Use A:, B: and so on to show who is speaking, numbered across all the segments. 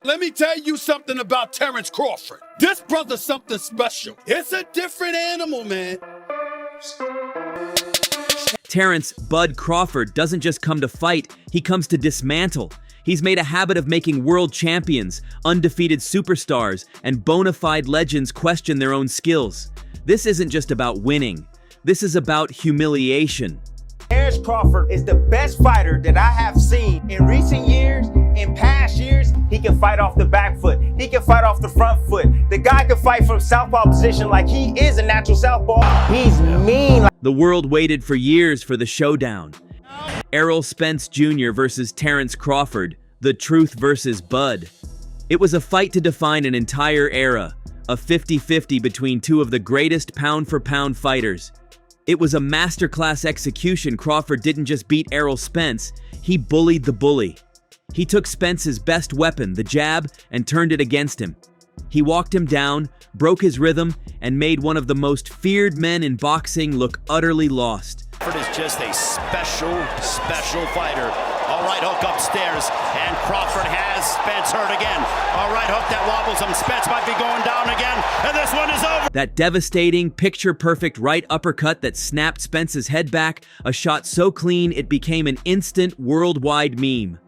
A: Let me tell you something about Terence Crawford. This brother's something special. It's a different animal, man.
B: Terence "Bud" Crawford doesn't just come to fight, he comes to dismantle. He's made a habit of making world champions, undefeated superstars, and bona fide legends question their own skills. This isn't just about winning. This is about humiliation.
C: Terence Crawford is the best fighter that I have seen in recent years. In past years, he can fight off the back foot. He can fight off the front foot. The guy can fight from southpaw position like he is a natural southpaw. He's mean.
B: The world waited for years for the showdown. Errol Spence Jr. versus Terence Crawford, the truth versus Bud. It was a fight to define an entire era, a 50-50 between two of the greatest pound-for-pound fighters. It was a masterclass execution. Crawford didn't just beat Errol Spence, he bullied the bully. He took Spence's best weapon, the jab, and turned it against him. He walked him down, broke his rhythm, and made one of the most feared men in boxing look utterly lost.
D: Crawford is just a special fighter. All right, hook upstairs, and Crawford has Spence hurt again. All right, hook that wobbles him. Spence might be going down again, and this one is over.
B: That devastating, picture-perfect right uppercut that snapped Spence's head back, a shot so clean it became an instant worldwide meme.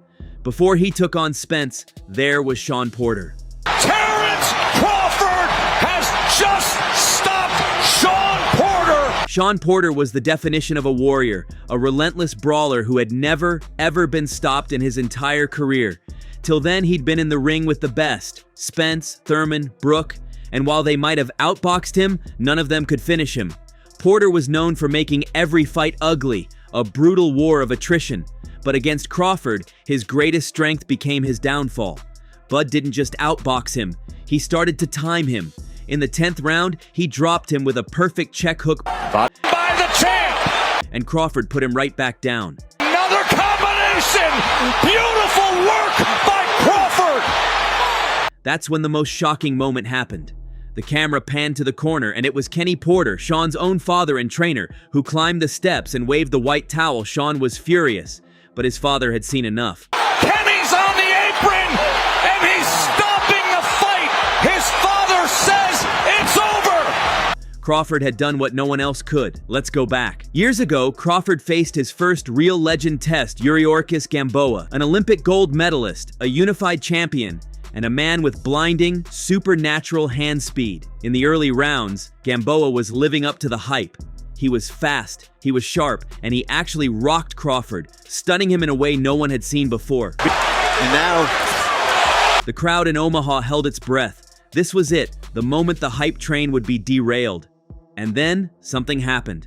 B: Before he took on Spence, there was Shawn Porter.
E: Terence Crawford has just stopped Shawn Porter!
B: Shawn Porter was the definition of a warrior, a relentless brawler who had never, ever been stopped in his entire career. Till then, he'd been in the ring with the best, Spence, Thurman, Brook, and while they might have outboxed him, none of them could finish him. Porter was known for making every fight ugly, a brutal war of attrition. But against Crawford, his greatest strength became his downfall. Bud didn't just outbox him, he started to time him. In the 10th round, he dropped him with a perfect check hook
E: By the champ!
B: and Crawford put him right back down.
E: Another combination! Beautiful work by Crawford!
B: That's when the most shocking moment happened. The camera panned to the corner, and it was Kenny Porter, Shawn's own father and trainer, who climbed the steps and waved the white towel. Shawn was furious, but his father had seen enough.
E: Kenny's on the apron, and he's stopping the fight! His father says it's over!
B: Crawford had done what no one else could. Let's go back. Years ago, Crawford faced his first real legend test, Yuriorkis Gamboa, an Olympic gold medalist, a unified champion, and a man with blinding, supernatural hand speed. In the early rounds, Gamboa was living up to the hype. He was fast, he was sharp, and he actually rocked Crawford, stunning him in a way no one had seen before.
C: And now,
B: the crowd in Omaha held its breath. This was it, the moment the hype train would be derailed. And then, something happened.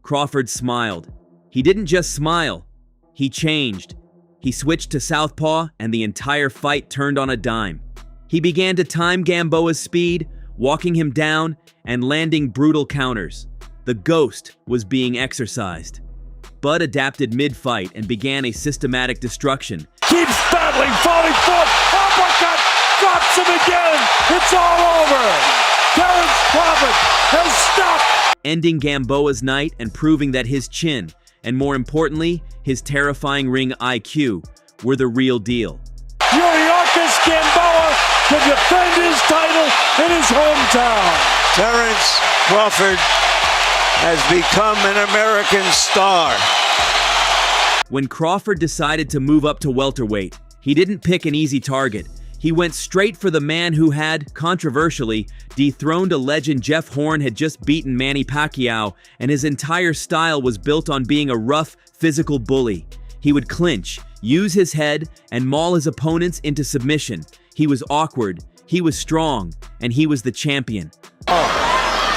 B: Crawford smiled. He didn't just smile, he changed. He switched to southpaw, and the entire fight turned on a dime. He began to time Gamboa's speed, walking him down, and landing brutal counters. The ghost was being exercised. Bud adapted mid-fight and began a systematic destruction.
E: Keeps battling, falling forward, uppercut, drops him again! It's all over! Terence Crawford has stopped!
B: Ending Gamboa's night and proving that his chin, and more importantly, his terrifying ring IQ, were the real deal.
E: Yuriorkis Gamboa to defend his title in his hometown!
F: Terence Crawford has become an American star.
B: When Crawford decided to move up to welterweight, he didn't pick an easy target. He went straight for the man who had, controversially, dethroned a legend. Jeff Horn had just beaten Manny Pacquiao, and his entire style was built on being a rough, physical bully. He would clinch, use his head, and maul his opponents into submission. He was awkward, he was strong, and he was the champion.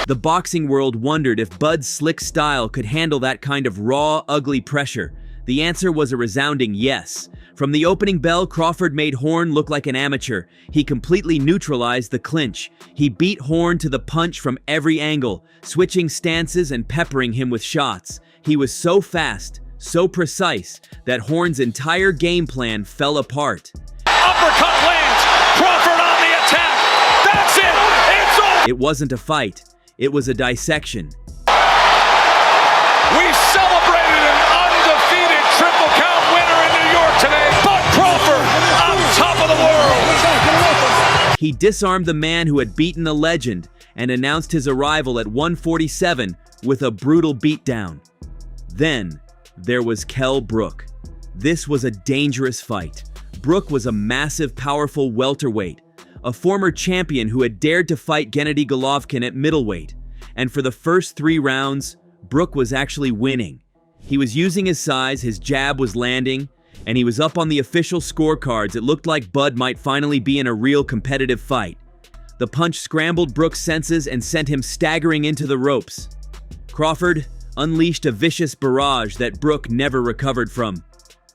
B: The boxing world wondered if Bud's slick style could handle that kind of raw, ugly pressure. The answer was a resounding yes. From the opening bell, Crawford made Horn look like an amateur. He completely neutralized the clinch. He beat Horn to the punch from every angle, switching stances and peppering him with shots. He was so fast, so precise, that Horn's entire game plan fell apart.
E: Uppercut lands! Crawford on the attack! That's it! It's over!
B: It wasn't a fight. It was a dissection.
E: We celebrated an undefeated Triple Count winner in New York today. Bud Crawford on top of the world.
B: He disarmed the man who had beaten a legend and announced his arrival at 147 with a brutal beatdown. Then, there was Kell Brook. This was a dangerous fight. Brook was a massive, powerful welterweight, a former champion who had dared to fight Gennady Golovkin at middleweight. And for the first 3 rounds, Brook was actually winning. He was using his size, his jab was landing, and he was up on the official scorecards. It looked like Bud might finally be in a real competitive fight. The punch scrambled Brook's senses and sent him staggering into the ropes. Crawford unleashed a vicious barrage that Brook never recovered from.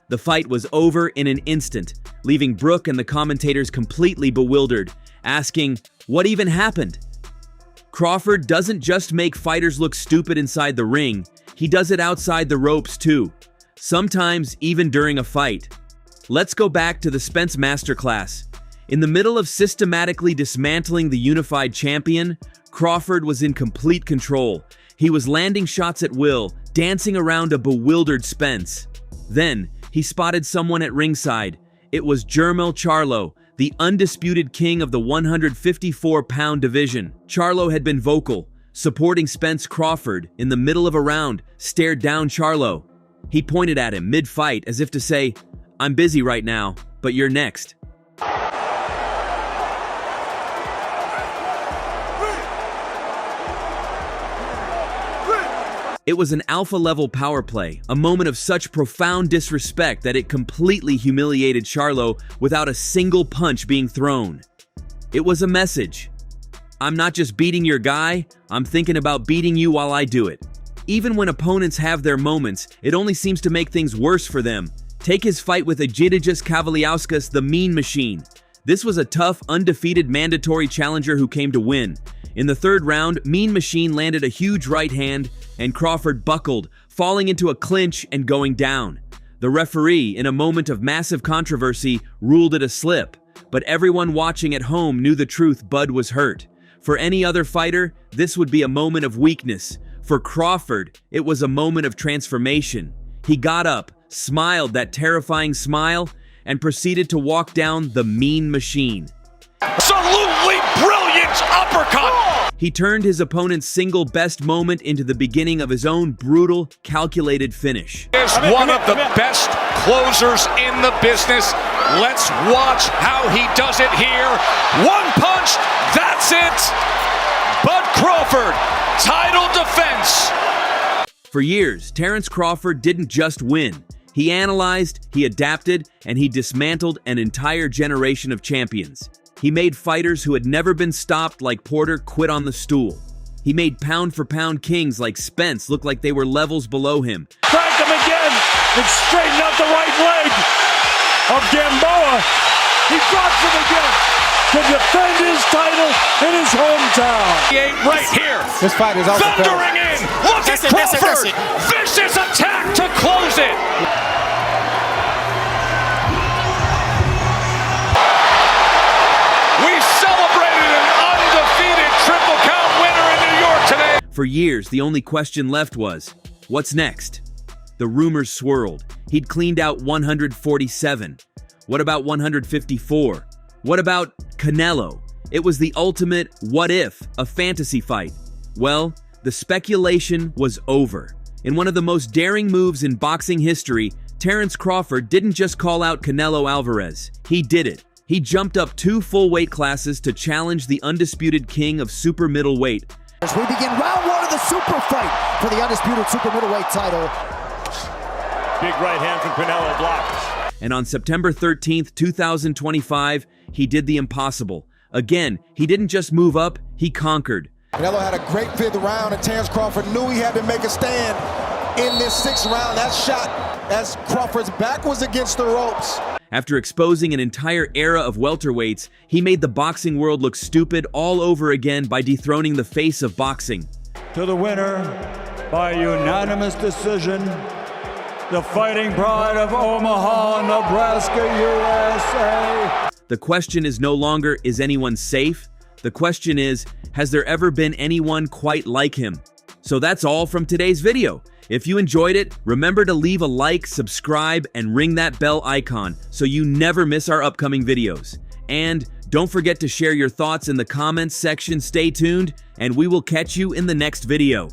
B: The fight was over in an instant, leaving Brook and the commentators completely bewildered, asking, what even happened? Crawford doesn't just make fighters look stupid inside the ring, he does it outside the ropes too. Sometimes even during a fight. Let's go back to the Spence Masterclass. In the middle of systematically dismantling the unified champion, Crawford was in complete control. He was landing shots at will, dancing around a bewildered Spence. Then, he spotted someone at ringside. It was Jermell Charlo, the undisputed king of the 154-pound division. Charlo had been vocal, supporting Spence. Crawford, in the middle of a round, stared down Charlo. He pointed at him mid-fight as if to say, I'm busy right now, but you're next. It was an alpha-level power play, a moment of such profound disrespect that it completely humiliated Charlo without a single punch being thrown. It was a message. I'm not just beating your guy, I'm thinking about beating you while I do it. Even when opponents have their moments, it only seems to make things worse for them. Take his fight with Egidijus Kavaliauskas, the Mean Machine. This was a tough, undefeated mandatory challenger who came to win. In the 3rd round, Mean Machine landed a huge right hand, and Crawford buckled, falling into a clinch and going down. The referee, in a moment of massive controversy, ruled it a slip, but everyone watching at home knew the truth. Bud was hurt. For any other fighter, this would be a moment of weakness. For Crawford, it was a moment of transformation. He got up, smiled that terrifying smile, and proceeded to walk down the Mean Machine.
E: Absolutely brilliant uppercut!
B: He turned his opponent's single best moment into the beginning of his own brutal, calculated finish.
E: Is one of the best closers in the business. Let's watch how he does it here. One punch, that's it! Bud Crawford, title defense.
B: For years, Terence Crawford didn't just win. He analyzed, he adapted, and he dismantled an entire generation of champions. He made fighters who had never been stopped like Porter quit on the stool. He made pound-for-pound kings like Spence look like they were levels below him.
E: Cranked him again and straightened out the right leg of Gamboa. He drops him again to defend his title in his hometown. Right here.
G: This fight is also
E: thundering in. Look at Crawford. Vicious attack to close it. We celebrated an undefeated Triple Count winner in New York today.
B: For years, the only question left was, what's next? The rumors swirled. He'd cleaned out 147. What about 154? What about Canelo? It was the ultimate what if, a fantasy fight. Well, the speculation was over. In one of the most daring moves in boxing history, Terence Crawford didn't just call out Canelo Alvarez. He did it. He jumped up 2 full weight classes to challenge the undisputed king of super middleweight.
H: As we begin round 1 of the super fight for the undisputed super middleweight title.
E: Big right hand from Canelo blocked.
B: And on September 13th, 2025, he did the impossible. Again, he didn't just move up, he conquered.
H: Canelo had a great 5th round, and Terence Crawford knew he had to make a stand in this 6th round. That shot as Crawford's back was against the ropes.
B: After exposing an entire era of welterweights, he made the boxing world look stupid all over again by dethroning the face of boxing.
I: To the winner, by unanimous decision, the Fighting Pride of Omaha, Nebraska, USA.
B: The question is no longer, is anyone safe? The question is, has there ever been anyone quite like him? So that's all from today's video. If you enjoyed it, remember to leave a like, subscribe, and ring that bell icon so you never miss our upcoming videos. And don't forget to share your thoughts in the comments section. Stay tuned, and we will catch you in the next video.